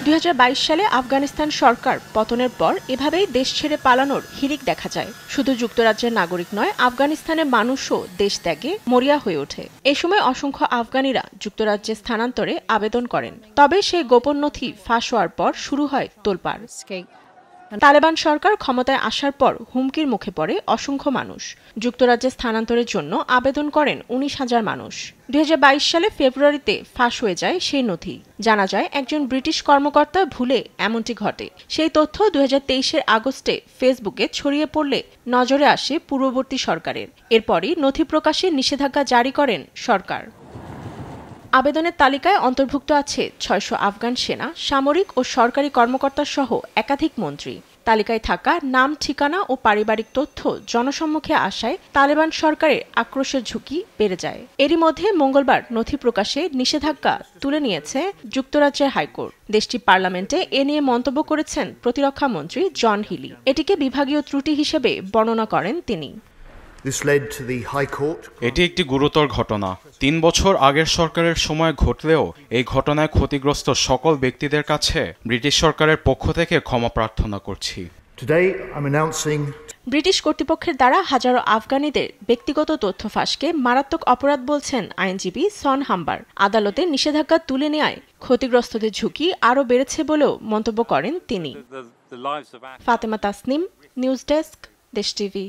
2022 সালে আফগানিস্তান সরকার পতনের পর এভাবেই দেশ ছেড়ে পালানোর হিড়িক দেখা যায়। শুধু যুক্তরাজ্যের নাগরিক নয়, আফগানিস্তানের মানুষও দেশ ত্যাগে মরিয়া হয়ে ওঠে। এ সময় অসংখ্য আফগানিরা যুক্তরাজ্যে স্থানান্তরে আবেদন করেন। তবে সেই গোপন নথি ফাঁস হওয়ার পর শুরু হয় তোলপাড়। তালেবান সরকার ক্ষমতায় আসার পর হুমকির মুখে পড়ে অসংখ্য মানুষ। যুক্তরাজ্যে স্থানান্তরের জন্য আবেদন করেন 19,000 মানুষ। 2022 সালে ফেব্রুয়ারিতে ফাঁস হয়ে যায় সেই নথি। জানা যায় একজন ব্রিটিশ কর্মকর্তা ভুলে এমনটি ঘটে। সেই তথ্য 2023-এর আগস্টে ফেসবুকে ছড়িয়ে পড়লে নজরে আসে পূর্ববর্তী সরকারের। এরপরই নথি প্রকাশে নিষেধাজ্ঞা জারি করেন সরকার। আবেদনের তালিকায় অন্তর্ভুক্ত আছে 600 আফগান সেনা, সামরিক ও সরকারি কর্মকর্তা সহ একাধিক মন্ত্রী। তালিকায় থাকা নাম, ঠিকানা ও পারিবারিক তথ্য জনসম্মুখে আসায় তালেবান সরকারের আক্রোশের ঝুঁকি বেড়ে যায়। এরই মধ্যে মঙ্গলবার নথি প্রকাশে নিষেধাজ্ঞা তুলে নিয়েছে যুক্তরাজ্যের হাইকোর্ট। দেশটির পার্লামেন্টে এ নিয়ে মন্তব্য করেছেন প্রতিরক্ষা মন্ত্রী জন হিলি। এটিকে বিভাগীয় ত্রুটি হিসেবে বর্ণনা করেন তিনি। এটি একটি গুরুতর ঘটনা। 3 বছর আগের সরকারের সময় ঘটলেও এই ঘটনায় ক্ষতিগ্রস্ত সকল ব্যক্তিদের কাছে ব্রিটিশ সরকারের পক্ষ থেকে ক্ষমা প্রার্থনা করছি। ব্রিটিশ কর্তৃপক্ষের দ্বারা হাজারো আফগানিদের ব্যক্তিগত তথ্য ফাঁসকে মারাত্মক অপরাধ বলছেন আইনজীবী সন হাম্বার। আদালতে নিষেধাজ্ঞা তুলে নেওয়ায় ক্ষতিগ্রস্তদের ঝুঁকি আরও বেড়েছে বলেও মন্তব্য করেন তিনি। ফাতেমা তাসনিম, নিউজ ডেস্ক, দেশ টিভি।